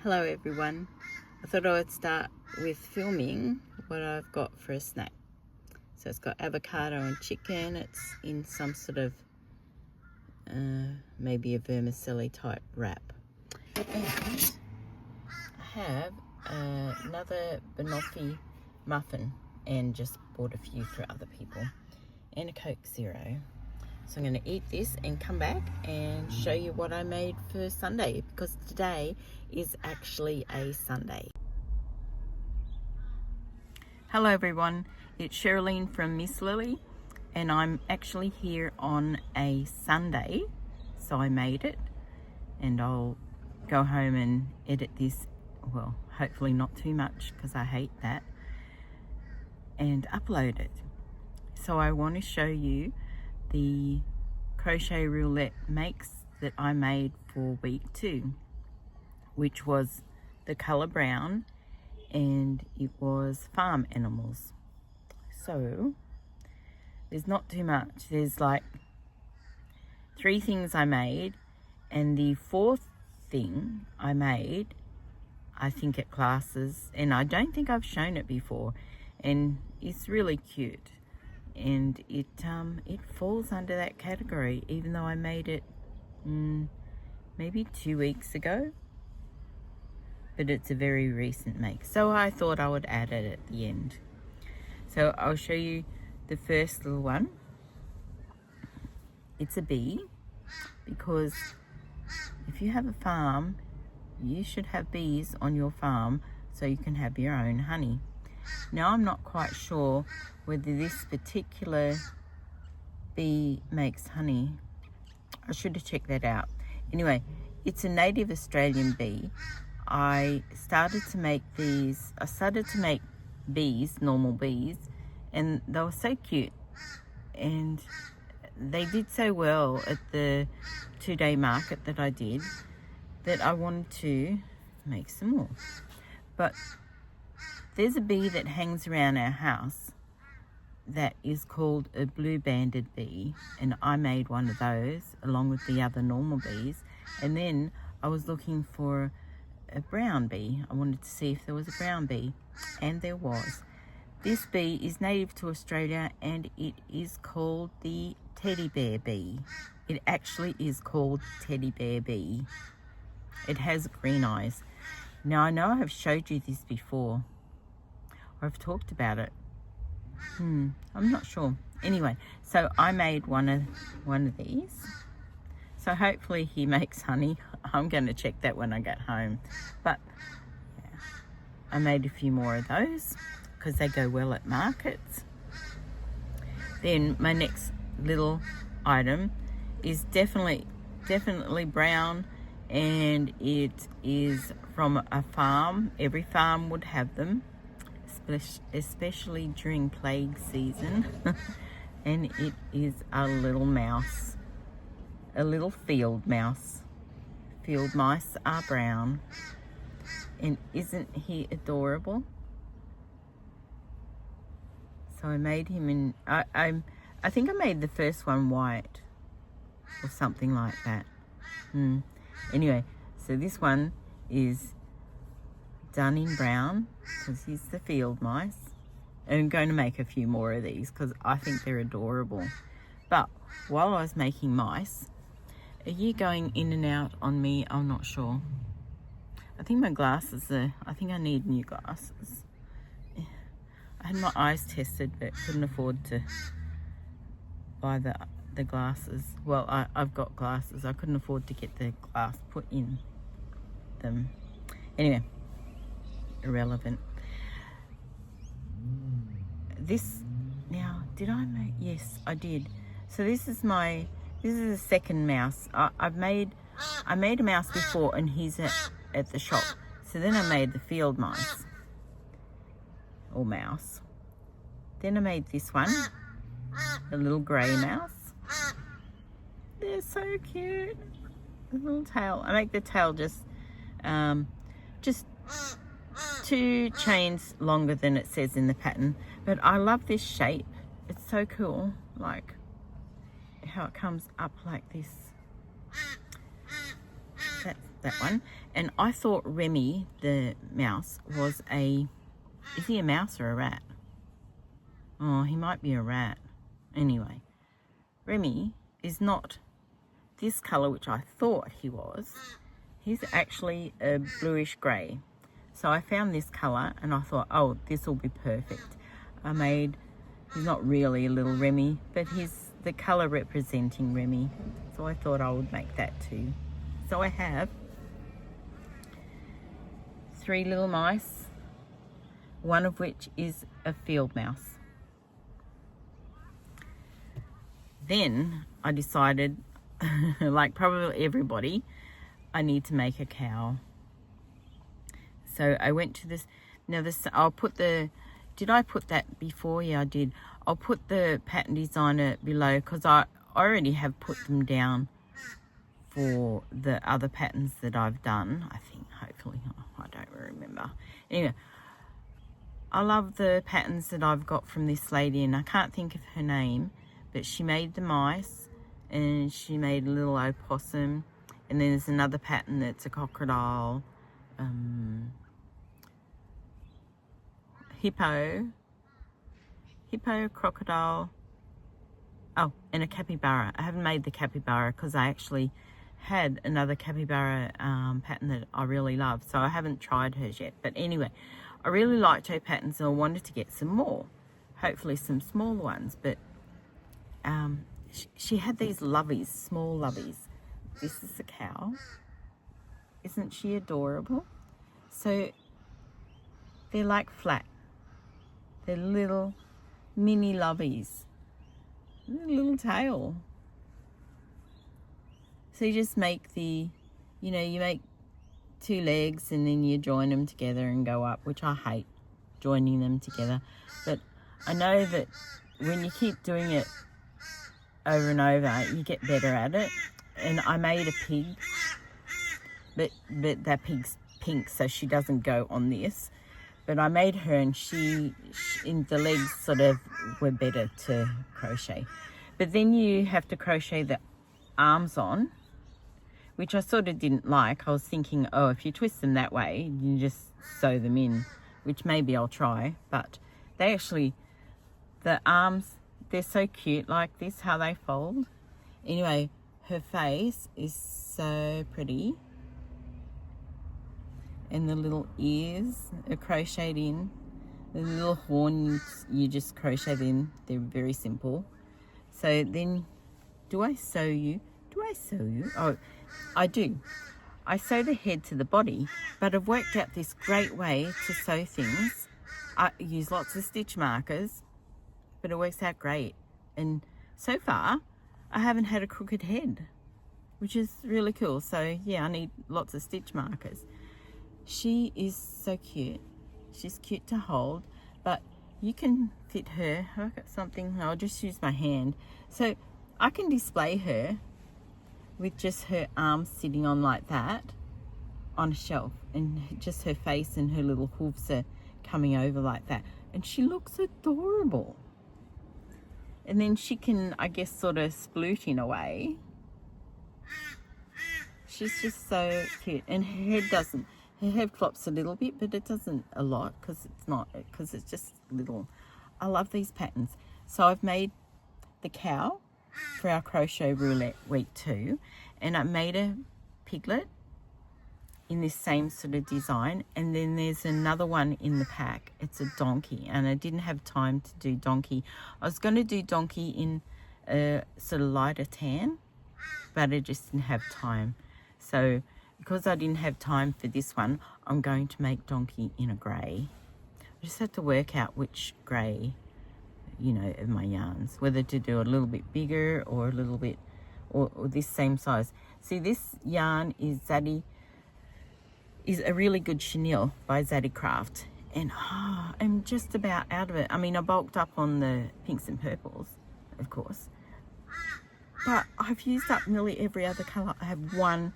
Hello everyone. I thought I would start with filming what I've got for a snack. So it's got avocado and chicken. It's in some sort of maybe a vermicelli type wrap. And I have another banoffee muffin and just bought a few for other people and a Coke Zero. So I'm going to eat this and come back and show you what I made for Sunday, because today is actually a Sunday. Hello everyone, it's Sherilyn from Miss Lily, and I'm actually here on a Sunday, so I made it, and I'll go home and edit this, well, hopefully not too much because I hate that, and upload it. So I want to show you the Crochet Roulette makes that I made for week 2, which was the color brown, and it was farm animals. So there's not too much. There's like 3 things I made, and the 4th thing I made, I think it classes, and I don't think I've shown it before, and it's really cute. And it falls under that category, even though I made it maybe 2 weeks ago, but it's a very recent make, so I thought I would add it at the end. So I'll show you the first little one. It's a bee, because if you have a farm, you should have bees on your farm so you can have your own honey. Now I'm not quite sure whether this particular bee makes honey. I should have checked that out. Anyway, it's a native Australian bee. I started to make bees, normal bees, and they were so cute, and they did so well at the 2-day market that I did, that I wanted to make some more. But there's a bee that hangs around our house that is called a blue banded bee, and I made one of those along with the other normal bees. And then I was looking for a brown bee. I wanted to see if there was a brown bee, and there was. This bee is native to Australia, and it is called the teddy bear bee. It actually is called teddy bear bee. It has green eyes. Now I know I have showed you this before, or I've talked about it. I'm not sure. Anyway, so I made one of these. So hopefully he makes honey. I'm going to check that when I get home. But yeah, I made a few more of those because they go well at markets. Then my next little item is definitely brown, and it is from a farm. Every farm would have them, especially during plague season. And it is a little mouse, a little field mouse. Field mice are brown, and isn't he adorable? So I made him in, I think I made the first one white or something like that. Anyway, so this one is done in brown because he's the field mice, and I'm going to make a few more of these because I think they're adorable. But while I was making mice, are you going in and out on me? I'm not sure. I think my glasses are, I think I need new glasses. I had my eyes tested but couldn't afford to buy the glasses. Well, I've got glasses. I couldn't afford to get the glass put in them. Anyway, irrelevant. This, now, did I make? Yes, I did. So this is the second mouse. I made a mouse before, and he's at the shop. So then I made the field mice, or mouse. Then I made this one, a little grey mouse. They're so cute. The little tail. I make the tail just 2 chains longer than it says in the pattern. But I love this shape. It's so cool. Like how it comes up like this. that one. And I thought Remy, the mouse, was is he a mouse or a rat? Oh, he might be a rat. Anyway, Remy is not this colour, which I thought he was. He's actually a bluish grey. So I found this colour and I thought, oh, this will be perfect. He's not really a little Remy, but he's the colour representing Remy. So I thought I would make that too. So I have 3 little mice, one of which is a field mouse. Then I decided, like probably everybody, I need to make a cow. So I went to this. Now I'll put the, did I put that before? Yeah, I did. I'll put the pattern designer below because I already have put them down for the other patterns that I've done. I think, hopefully, I don't remember. Anyway, I love the patterns that I've got from this lady, and I can't think of her name, but she made the mice and she made a little opossum, and then there's another pattern that's a crocodile, hippo, crocodile, oh, and a capybara. I haven't made the capybara because I actually had another capybara pattern that I really love, so I haven't tried hers yet. But anyway, I really liked her patterns and I wanted to get some more, hopefully some small ones. But she had these loveys, small loveys. This is a cow. Isn't she adorable? So they're like flat. They're little mini loveys. Little tail. So you just make you make 2 legs and then you join them together and go up, which I hate joining them together. But I know that when you keep doing it over and over, you get better at it. And I made a pig, but that pig's pink, so she doesn't go on this. But I made her, and she in the legs sort of were better to crochet. But then you have to crochet the arms on, which I sort of didn't like. I was thinking, oh, if you twist them that way, you just sew them in, which maybe I'll try. But they actually, the arms, they're so cute like this, how they fold. Anyway, her face is so pretty. And the little ears are crocheted in. The little horns, you just crochet in. They're very simple. So then, do I sew you? Oh, I do. I sew the head to the body, but I've worked out this great way to sew things. I use lots of stitch markers, but it works out great. And so far, I haven't had a crooked head, which is really cool. So yeah, I need lots of stitch markers. She is so cute. She's cute to hold, but you can fit her. I've got something, I'll just use my hand. So I can display her with just her arms sitting on like that on a shelf, and just her face and her little hooves are coming over like that. And she looks adorable. And then she can, I guess, sort of sploot in a way. She's just so cute. And her head flops a little bit, but it doesn't a lot because it's just little. I love these patterns. So I've made the cow for our Crochet Roulette week 2, and I made a piglet in this same sort of design, and then there's another one in the pack. It's a donkey, and I didn't have time to do donkey. I was going to do donkey in a sort of lighter tan, but I just didn't have time. So because I didn't have time for this one, I'm going to make donkey in a grey. I just have to work out which grey, of my yarns, whether to do a little bit bigger or a little bit, or this same size. See, this yarn is a really good chenille by Zaddy Craft, and I'm just about out of it. I mean, I bulked up on the pinks and purples, of course, but I've used up nearly every other colour. I have one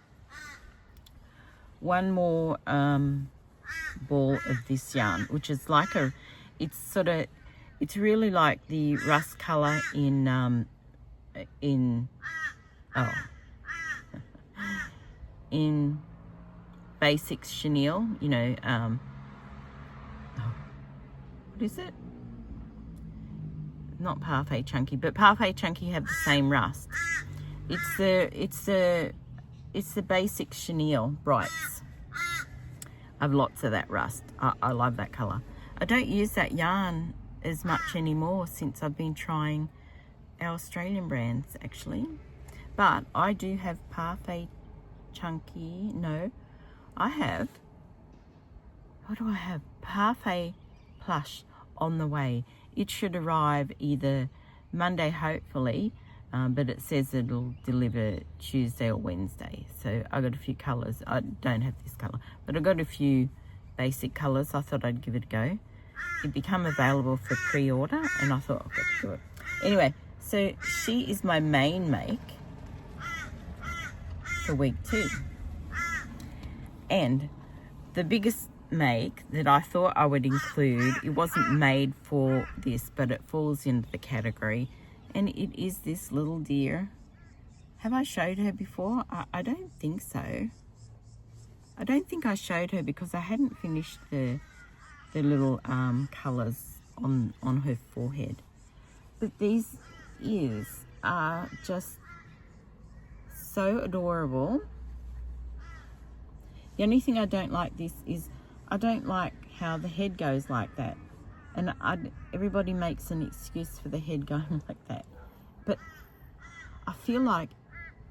more ball of this yarn, which is like it's really like the rust colour in basics chenille, you know, what is it? Not Parfait Chunky, but Parfait Chunky have the same rust. It's the basic chenille brights. I have lots of that rust. I love that color. I don't use that yarn as much anymore since I've been trying our Australian brands, actually. But I do have Parfait Chunky. No, I have, what do I have? Parfait Plush on the way. It should arrive either Monday, hopefully, but it says it'll deliver Tuesday or Wednesday. So I got a few colors. I don't have this color, but I got a few basic colors. I thought I'd give it a go. It became available for pre-order, and I thought I've got to do it. Anyway, so she is my main make for week 2. And the biggest make that I thought I would include, it wasn't made for this, but it falls into the category, and it is this little deer. Have I showed her before? I don't think so. I don't think I showed her because I hadn't finished the little colors on her forehead. But these ears are just so adorable. The only thing I don't like this is I don't like how the head goes like that. And everybody makes an excuse for the head going like that. But I feel like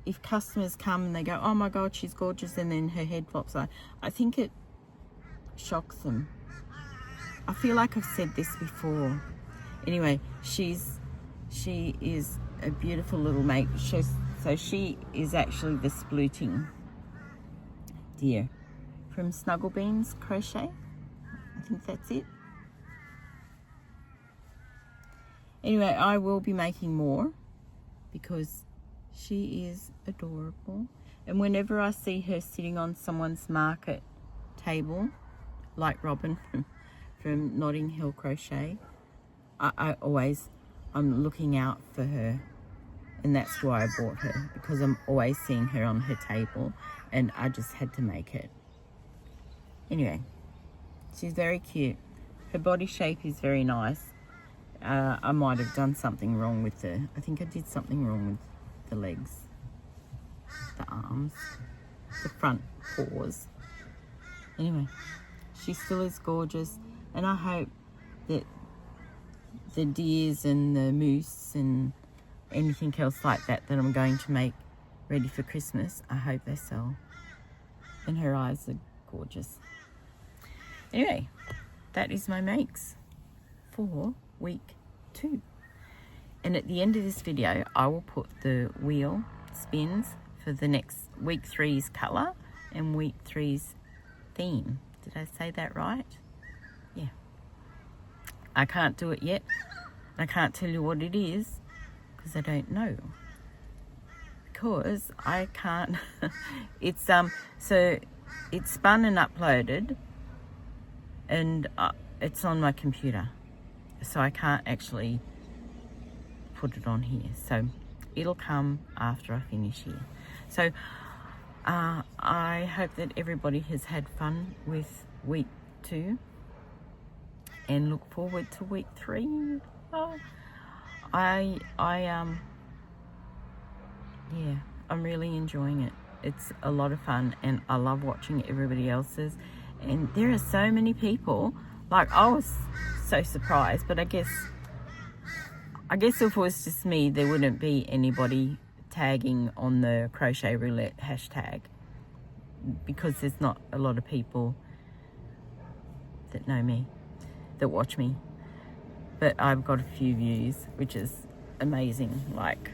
if customers come and they go, oh my God, she's gorgeous, and then her head flops out, I think it shocks them. I feel like I've said this before. Anyway, she is a beautiful little mate. So she is actually the Slooting deer from Snugglebeans Crochet. I think that's it. Anyway, I will be making more because she is adorable. And whenever I see her sitting on someone's market table, like Robin from Notting Hill Crochet, I'm looking out for her. And that's why I bought her, because I'm always seeing her on her table, and I just had to make it. Anyway, she's very cute. Her body shape is very nice. I might have done something wrong with I think I did something wrong with the legs, the arms, the front paws. Anyway, she still is gorgeous, and I hope that the deers and the moose and anything else like that I'm going to make ready for Christmas, I hope they sell. And her eyes are gorgeous. Anyway, that is my makes for week 2. And at the end of this video, I will put the wheel spins for the next week 3's color and week 3's theme. Did I say that right? Yeah. I can't do it yet. I can't tell you what it is because I don't know. Because I can't. It's so it's spun and uploaded, and it's on my computer, so I can't actually put it on here. So it'll come after I finish here. So I hope that everybody has had fun with week 2 and look forward to week 3. Oh, yeah, I'm really enjoying it. It's a lot of fun, and I love watching everybody else's. And there are so many people. Like, I was so surprised, but I guess if it was just me, there wouldn't be anybody tagging on the Crochet Roulette hashtag, because there's not a lot of people that know me, that watch me. But I've got a few views, which is amazing. Like,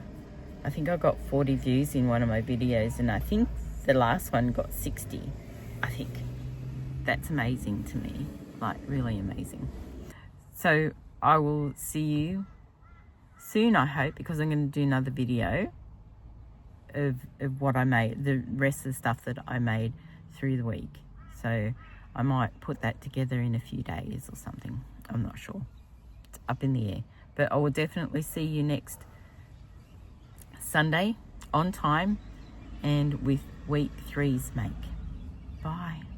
I think I got 40 views in one of my videos, and I think the last one got 60. I think that's amazing to me, like really amazing. So I will see you soon, I hope, because I'm going to do another video of what I made, the rest of the stuff that I made through the week. So I might put that together in a few days or something. I'm not sure. It's up in the air. But I will definitely see you next Sunday on time and with week 3's make. Bye.